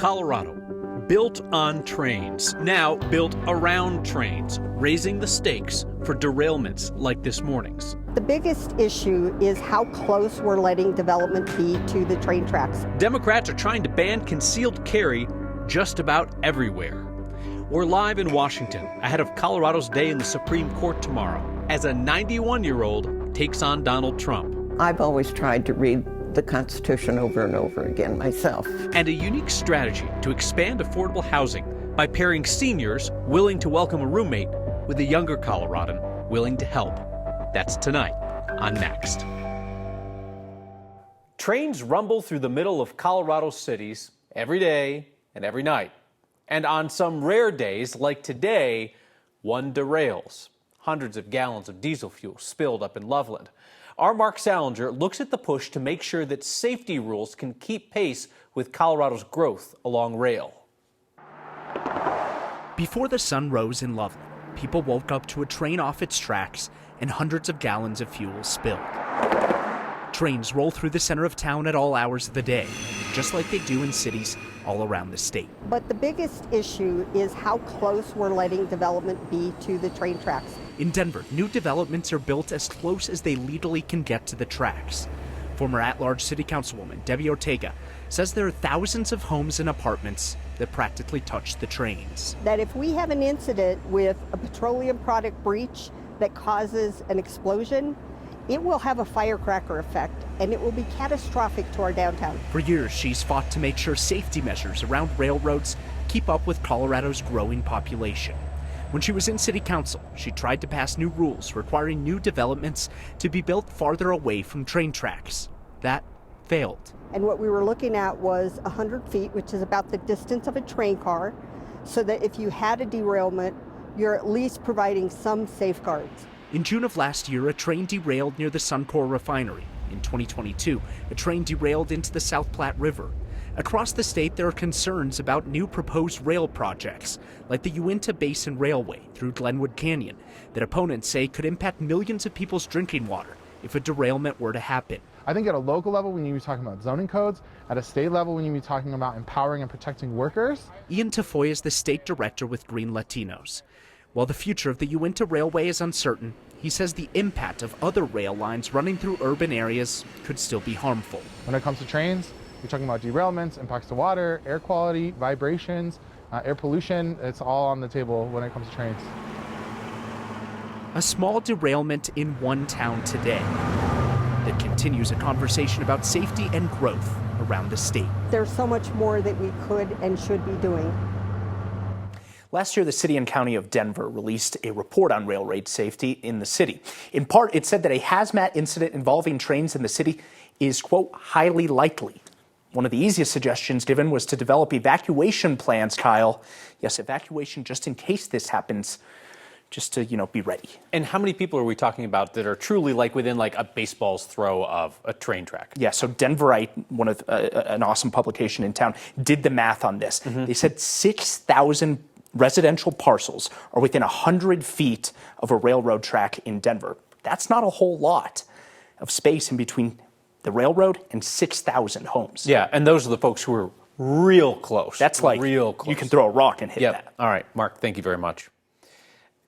Colorado, built on trains, now built around trains, raising the stakes for derailments like this morning's. The biggest issue is how close we're letting development be to the train tracks. Democrats are trying to ban concealed carry just about everywhere. We're live in Washington ahead of Colorado's day in the Supreme Court tomorrow as a 91-year-old takes on Donald Trump. I've always tried to read the Constitution over and over again myself. And a unique strategy to expand affordable housing by pairing seniors willing to welcome a roommate with a younger Coloradan willing to help. That's tonight on Next. Trains rumble through the middle of Colorado cities every day and every night. And on some rare days, like today, one derails. Hundreds of gallons of diesel fuel spilled up in Loveland. Our Mark Zellinger looks at the push to make sure that safety rules can keep pace with Colorado's growth along rail. Before the sun rose in Loveland, people woke up to a train off its tracks and hundreds of gallons of fuel spilled. Trains roll through the center of town at all hours of the day, just like they do in cities all around the state. But the biggest issue is how close we're letting development be to the train tracks. In Denver, new developments are built as close as they legally can get to the tracks. Former at-large city councilwoman Debbie Ortega says there are thousands of homes and apartments that practically touch the trains. That if we have an incident with a petroleum product breach that causes an explosion, it will have a firecracker effect, and it will be catastrophic to our downtown. For years, she's fought to make sure safety measures around railroads keep up with Colorado's growing population. When she was in city council, she tried to pass new rules requiring new developments to be built farther away from train tracks. That failed. And what we were looking at was 100 feet, which is about the distance of a train car, so that if you had a derailment, you're at least providing some safeguards. In June of last year, a train derailed near the Suncor refinery. In 2022, a train derailed into the South Platte River. Across the state, there are concerns about new proposed rail projects, like the Uinta Basin Railway through Glenwood Canyon, that opponents say could impact millions of people's drinking water if a derailment were to happen. I think at a local level, we need to be talking about zoning codes. At a state level, we need to be talking about empowering and protecting workers. Ian Tafoy is the state director with Green Latinos. While the future of the Uinta Railway is uncertain, he says the impact of other rail lines running through urban areas could still be harmful. When it comes to trains, we're talking about derailments, impacts to water, air quality, vibrations, air pollution. It's all on the table when it comes to trains. A small derailment in one town today that continues a conversation about safety and growth around the state. There's so much more that we could and should be doing. Last year, the city and county of Denver released a report on railroad safety in the city. In part, it said that a hazmat incident involving trains in the city is, quote, highly likely. One of the easiest suggestions given was to develop evacuation plans, Kyle. Yes, evacuation just in case this happens, just to, be ready. And how many people are we talking about that are truly within a baseball's throw of a train track? Yeah, so Denverite, one of an awesome publication in town, did the math on this. Mm-hmm. They said 6,000 residential parcels are within 100 feet of a railroad track in Denver. That's not a whole lot of space in between the railroad and 6,000 homes. Yeah, and those are the folks who are real close. That's real close. You can throw a rock and hit that. All right, Mark, thank you very much.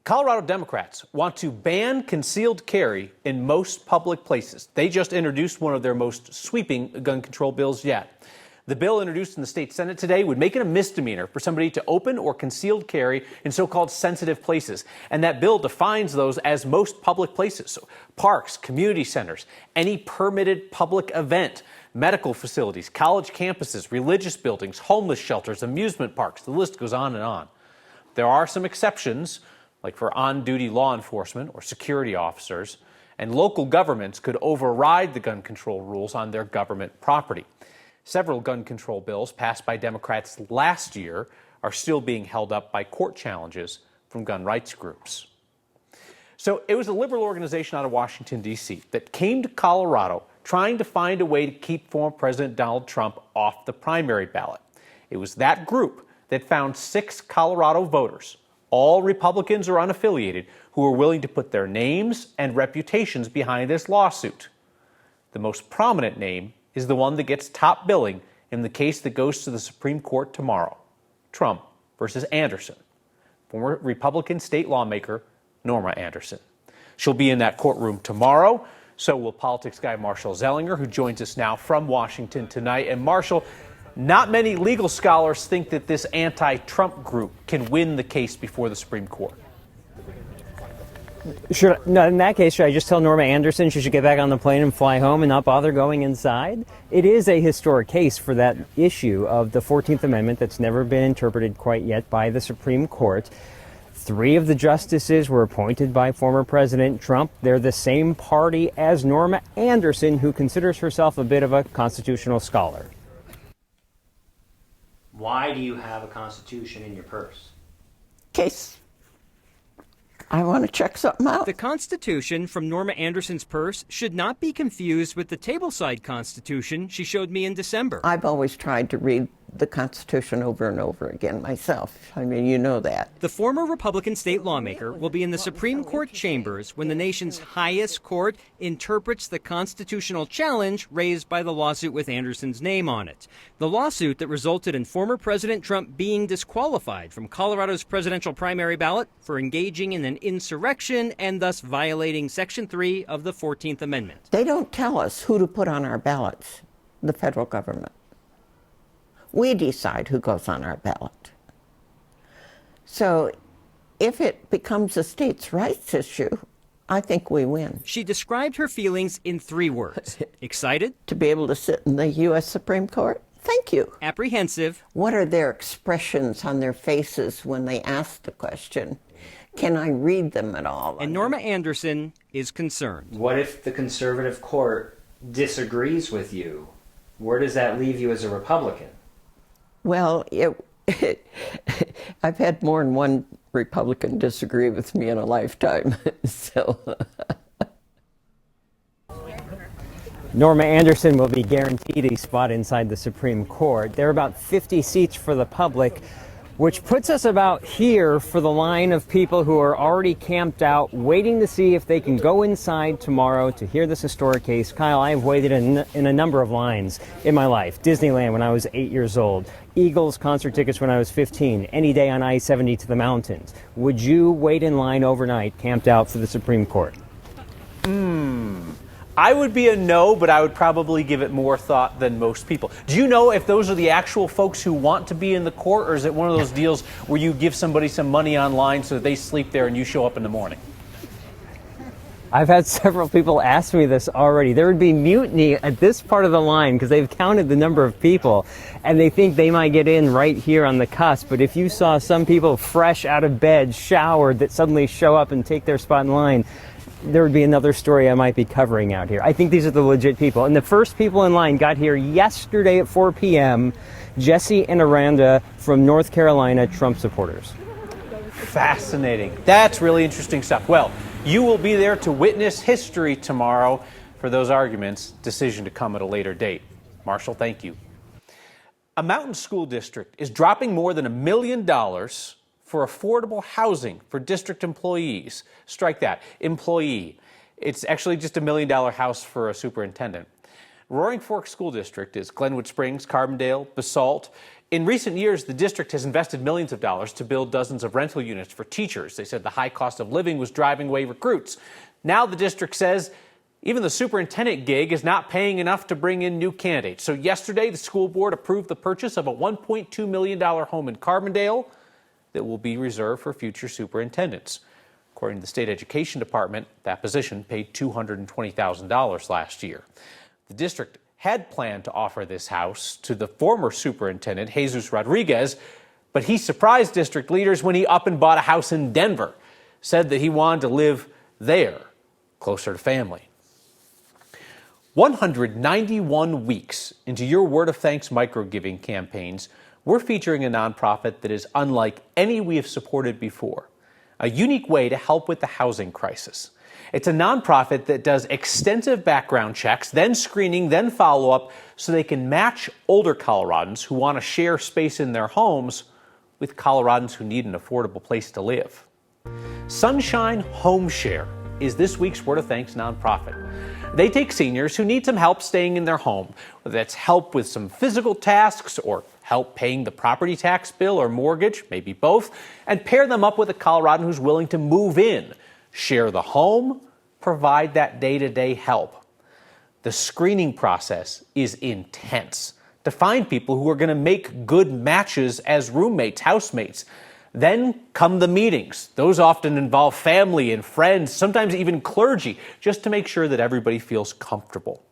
Colorado Democrats want to ban concealed carry in most public places. They just introduced one of their most sweeping gun control bills yet. The bill introduced in the state Senate today would make it a misdemeanor for somebody to open or concealed carry in so-called sensitive places. And that bill defines those as most public places. So parks, community centers, any permitted public event, medical facilities, college campuses, religious buildings, homeless shelters, amusement parks. The list goes on and on. There are some exceptions, like for on-duty law enforcement or security officers, and local governments could override the gun control rules on their government property. Several gun control bills passed by Democrats last year are still being held up by court challenges from gun rights groups. So it was a liberal organization out of Washington, D.C. that came to Colorado trying to find a way to keep former President Donald Trump off the primary ballot. It was that group that found 6 Colorado voters, all Republicans or unaffiliated, who were willing to put their names and reputations behind this lawsuit. The most prominent name is the one that gets top billing in the case that goes to the Supreme Court tomorrow. Trump versus Anderson, former Republican state lawmaker Norma Anderson. She'll be in that courtroom tomorrow. So will politics guy Marshall Zellinger, who joins us now from Washington tonight. And Marshall, not many legal scholars think that this anti-Trump group can win the case before the Supreme Court. In that case, should I just tell Norma Anderson she should get back on the plane and fly home and not bother going inside? It is a historic case for that issue of the 14th Amendment that's never been interpreted quite yet by the Supreme Court. 3 of the justices were appointed by former President Trump. They're the same party as Norma Anderson, who considers herself a bit of a constitutional scholar. Why do you have a Constitution in your purse? Case I want to check something out. The Constitution from Norma Anderson's purse should not be confused with the tableside Constitution she showed me in December. I've always tried to read the Constitution over and over again myself. I mean, you know that. The former Republican state lawmaker will be in the Supreme Court chambers when the nation's highest court interprets the constitutional challenge raised by the lawsuit with Anderson's name on it. The lawsuit that resulted in former President Trump being disqualified from Colorado's presidential primary ballot for engaging in an insurrection and thus violating Section 3 of the 14th Amendment. They don't tell us who to put on our ballots, the federal government. We decide who goes on our ballot. So if it becomes a states' rights issue, I think we win. She described her feelings in 3 words. Excited? To be able to sit in the U.S. Supreme Court? Thank you. Apprehensive. What are their expressions on their faces when they ask the question? Can I read them at all? And Norma Anderson is concerned. What if the conservative court disagrees with you? Where does that leave you as a Republican? Well, I've had more than one Republican disagree with me in a lifetime. So Norma Anderson will be guaranteed a spot inside the Supreme Court. There are about 50 seats for the public, which puts us about here for the line of people who are already camped out, waiting to see if they can go inside tomorrow to hear this historic case. Kyle, I have waited in a number of lines in my life. Disneyland when I was 8 years old. Eagles concert tickets when I was 15. Any day on I-70 to the mountains. Would you wait in line overnight, camped out for the Supreme Court? I would be a no, but I would probably give it more thought than most people. Do you know if those are the actual folks who want to be in the court, or is it one of those deals where you give somebody some money online so that they sleep there and you show up in the morning? I've had several people ask me this already. There would be mutiny at this part of the line because they've counted the number of people and they think they might get in right here on the cusp. But if you saw some people fresh out of bed, showered, that suddenly show up and take their spot in line, there would be another story I might be covering out here. I think these are the legit people. And the first people in line got here yesterday at 4 p.m. Jesse and Aranda from North Carolina, Trump supporters. Fascinating. That's really interesting stuff. Well, you will be there to witness history tomorrow for those arguments. Decision to come at a later date. Marshall, thank you. A mountain school district is dropping more than $1 million for affordable housing for district employees. Strike that, employee. It's actually just $1 million house for a superintendent. Roaring Fork School District is Glenwood Springs, Carbondale, Basalt. In recent years, the district has invested millions of dollars to build dozens of rental units for teachers. They said the high cost of living was driving away recruits. Now the district says even the superintendent gig is not paying enough to bring in new candidates. So yesterday, the school board approved the purchase of a $1.2 million home in Carbondale that will be reserved for future superintendents. According to the state education department, that position paid $220,000 last year. The district had planned to offer this house to the former superintendent, Jesus Rodriguez, but he surprised district leaders when he up and bought a house in Denver, said that he wanted to live there, closer to family. 191 weeks into your Word of Thanks micro-giving campaigns, we're featuring a nonprofit that is unlike any we have supported before, a unique way to help with the housing crisis. It's a nonprofit that does extensive background checks, then screening, then follow-up, so they can match older Coloradans who want to share space in their homes with Coloradans who need an affordable place to live. Sunshine Home Share is this week's Word of Thanks nonprofit. They take seniors who need some help staying in their home whether that's help with some physical tasks or help paying the property tax bill or mortgage, maybe both, and pair them up with a Coloradan who's willing to move in, share the home, provide that day-to-day help. The screening process is intense to find people who are going to make good matches as roommates, housemates. Then come the meetings. Those often involve family and friends, sometimes even clergy, just to make sure that everybody feels comfortable.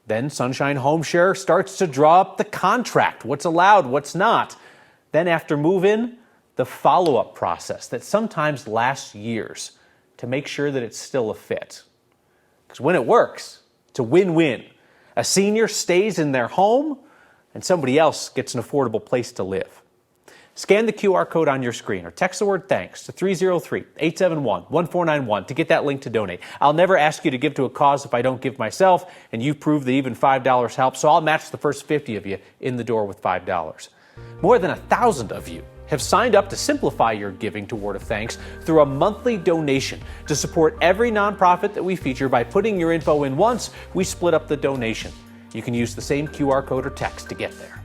Then Sunshine Home Share starts to draw up the contract, what's allowed, what's not. Then after move-in, the follow-up process that sometimes lasts years to make sure that it's still a fit. Because when it works, it's a win-win. A senior stays in their home, and somebody else gets an affordable place to live. Scan the QR code on your screen or text the word thanks to 303-871-1491 to get that link to donate. I'll never ask you to give to a cause if I don't give myself, and you've proved that even $5 helps, so I'll match the first 50 of you in the door with $5. More than 1,000 of you have signed up to simplify your giving to Word of Thanks through a monthly donation. To support every nonprofit that we feature by putting your info in once, we split up the donation. You can use the same QR code or text to get there.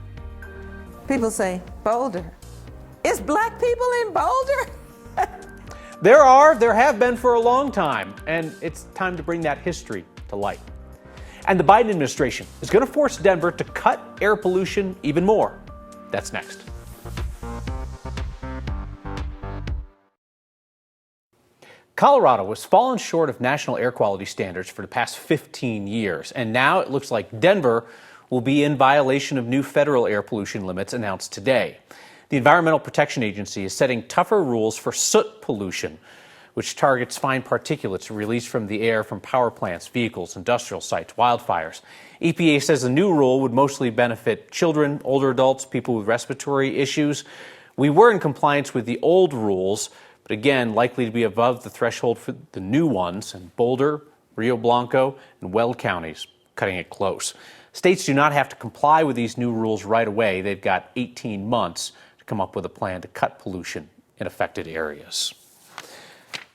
People say, Boulder. Is black people in Boulder? There have been for a long time, and it's time to bring that history to light. And the Biden administration is going to force Denver to cut air pollution even more. That's next. Colorado has fallen short of national air quality standards for the past 15 years, and now it looks like Denver will be in violation of new federal air pollution limits announced today. The Environmental Protection Agency is setting tougher rules for soot pollution, which targets fine particulates released from the air from power plants, vehicles, industrial sites, wildfires. EPA says the new rule would mostly benefit children, older adults, people with respiratory issues. We were in compliance with the old rules, but again, likely to be above the threshold for the new ones in Boulder, Rio Blanco, and Weld counties, cutting it close. States do not have to comply with these new rules right away. They've got 18 months to come up with a plan to cut pollution in affected areas.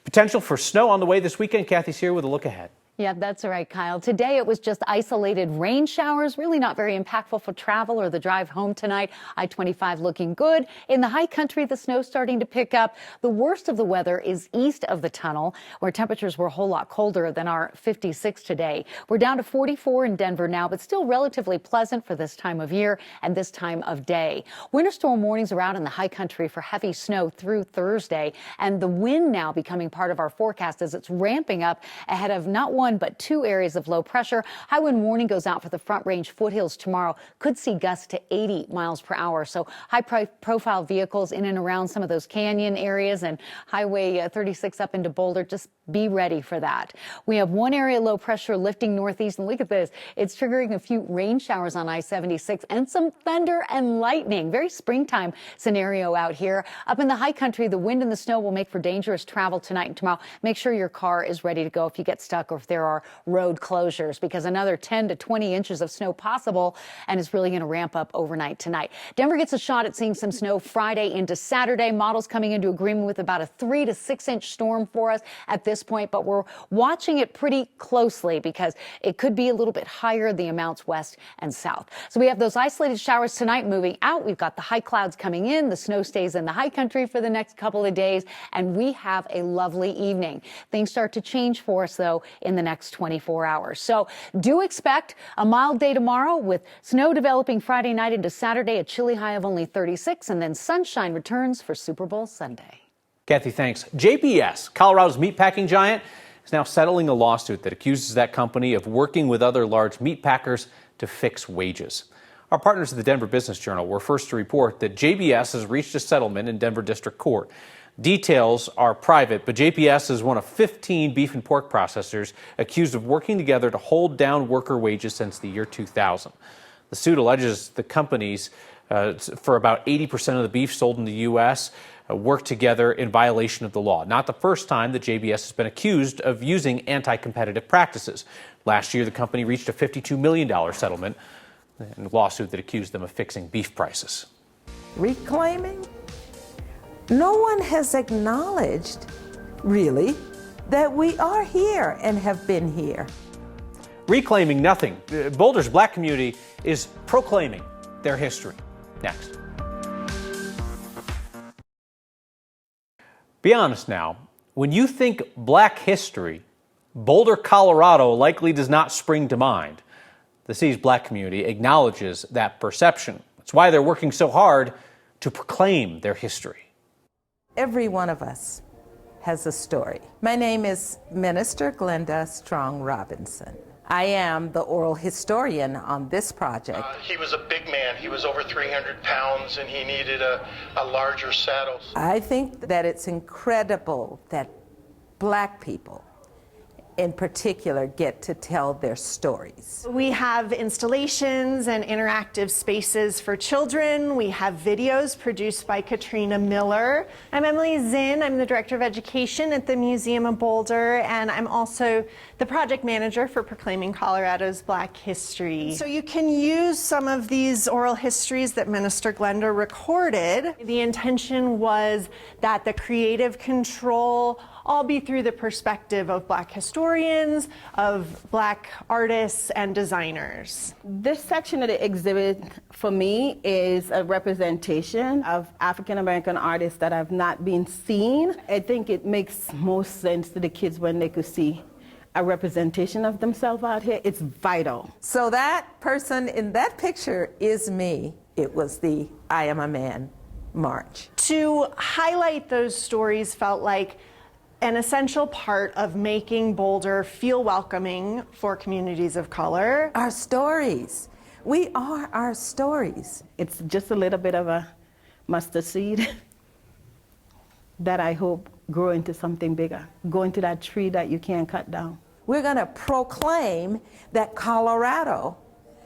Potential for snow on the way this weekend. Kathy's here with a look ahead. Yeah, that's right, Kyle. Today it was just isolated rain showers, really not very impactful for travel or the drive home tonight. I-25 looking good. In the high country, the snow starting to pick up. The worst of the weather is east of the tunnel, where temperatures were a whole lot colder than our 56 today. We're down to 44 in Denver now, but still relatively pleasant for this time of year and this time of day. Winter storm warnings are out in the high country for heavy snow through Thursday, and the wind now becoming part of our forecast as it's ramping up ahead of not one but two areas of low pressure. High wind warning goes out for the Front Range foothills tomorrow. Could see gusts to 80 miles per hour. So high profile vehicles in and around some of those canyon areas and Highway 36 up into Boulder, just be ready for that. We have one area low pressure lifting northeast, and look at this. It's triggering a few rain showers on I-76 and some thunder and lightning. Very springtime scenario out here. Up in the high country, the wind and the snow will make for dangerous travel tonight and tomorrow. Make sure your car is ready to go if you get stuck or if there are road closures, because another 10 to 20 inches of snow possible, and it's really going to ramp up overnight tonight. Denver gets a shot at seeing some snow Friday into Saturday. Models coming into agreement with about a 3 to 6 inch storm for us at this point, but we're watching it pretty closely because it could be a little bit higher, the amounts west and south. So we have those isolated showers tonight moving out. We've got the high clouds coming in. The snow stays in the high country for the next couple of days, and we have a lovely evening. Things start to change for us, though, in the next 24 hours. So do expect a mild day tomorrow with snow developing Friday night into Saturday, a chilly high of only 36, and then sunshine returns for Super Bowl Sunday. Kathy, thanks. JBS, Colorado's meatpacking giant, is now settling a lawsuit that accuses that company of working with other large meat packers to fix wages. Our partners at the Denver Business Journal were first to report that JBS has reached a settlement in Denver District Court. Details are private, but JBS is one of 15 beef and pork processors accused of working together to hold down worker wages since the year 2000. The suit alleges the companies, for about 80% of the beef sold in the U.S., work together in violation of the law. Not the first time that JBS has been accused of using anti-competitive practices. Last year, the company reached a $52 million settlement in a lawsuit that accused them of fixing beef prices. Reclaiming? No one has acknowledged, really, that we are here and have been here. reclaiming nothing. Boulder's Black community is proclaiming their history. Next. Be honest now, when you think Black history, Boulder, Colorado likely does not spring to mind. The city's Black community acknowledges that perception. That's why they're working so hard to proclaim their history. Every one of us has a story. My name is Minister Glenda Strong Robinson. I am the oral historian on this project. He was a big man. He was over 300 pounds and he needed a larger saddle. I think that it's incredible that Black people in particular get to tell their stories. We have installations and interactive spaces for children. We have videos produced by Katrina Miller. I'm Emily Zinn. I'm the Director of Education at the Museum of Boulder, and I'm also the project manager for Proclaiming Colorado's Black History. So you can use some of these oral histories that Minister Glenda recorded. The intention was that the creative control all be through the perspective of Black historians, of Black artists and designers. This section of the exhibit for me is a representation of African American artists that have not been seen. I think it makes most sense to the kids when they could see a representation of themselves out here. It's vital. So that person in that picture is me. It was the I Am a Man march. To highlight those stories felt like an essential part of making Boulder feel welcoming for communities of color. Our stories. We are our stories. It's just a little bit of a mustard seed that I hope grow into something bigger, go into that tree that you can't cut down. We're going to proclaim that Colorado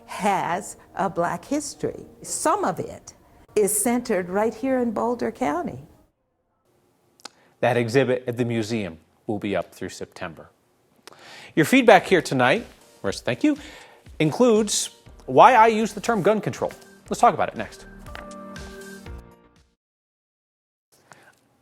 has a Black history. Some of it is centered right here in Boulder County. That exhibit at the museum will be up through September. Your feedback here tonight, first thank you, includes why I use the term gun control. Let's talk about it next.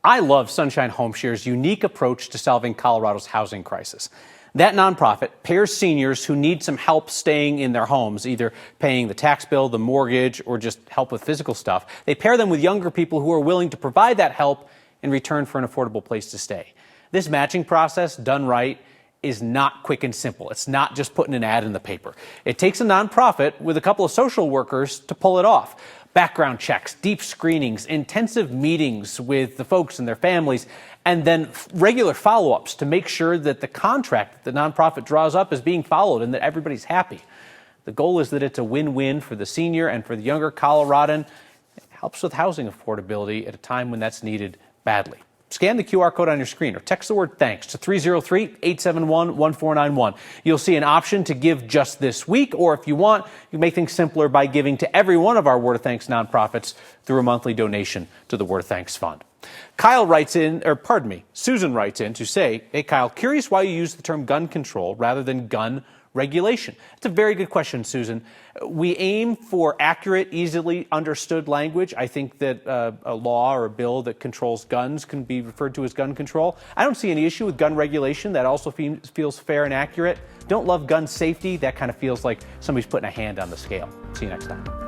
I love Sunshine Homeshare's unique approach to solving Colorado's housing crisis. That nonprofit pairs seniors who need some help staying in their homes, either paying the tax bill, the mortgage, or just help with physical stuff. They pair them with younger people who are willing to provide that help in return for an affordable place to stay. This matching process, done right, is not quick and simple. It's not just putting an ad in the paper. It takes a nonprofit with a couple of social workers to pull it off. Background checks, deep screenings, intensive meetings with the folks and their families, and then regular follow-ups to make sure that the contract that the nonprofit draws up is being followed and that everybody's happy. The goal is that it's a win-win for the senior and for the younger Coloradan. It helps with housing affordability at a time when that's needed badly. Scan the QR code on your screen or text the word thanks to 303-871-1491. You'll see an option to give just this week, or if you want, you can make things simpler by giving to every one of our Word of Thanks nonprofits through a monthly donation to the Word of Thanks Fund. Susan writes in to say, hey Kyle, curious why you use the term gun control rather than gun regulation. It's a very good question, Susan. We aim for accurate, easily understood language. I think that a law or a bill that controls guns can be referred to as gun control. I don't see any issue with gun regulation. That also feels fair and accurate. Don't love gun safety. That kind of feels like somebody's putting a hand on the scale. See you next time.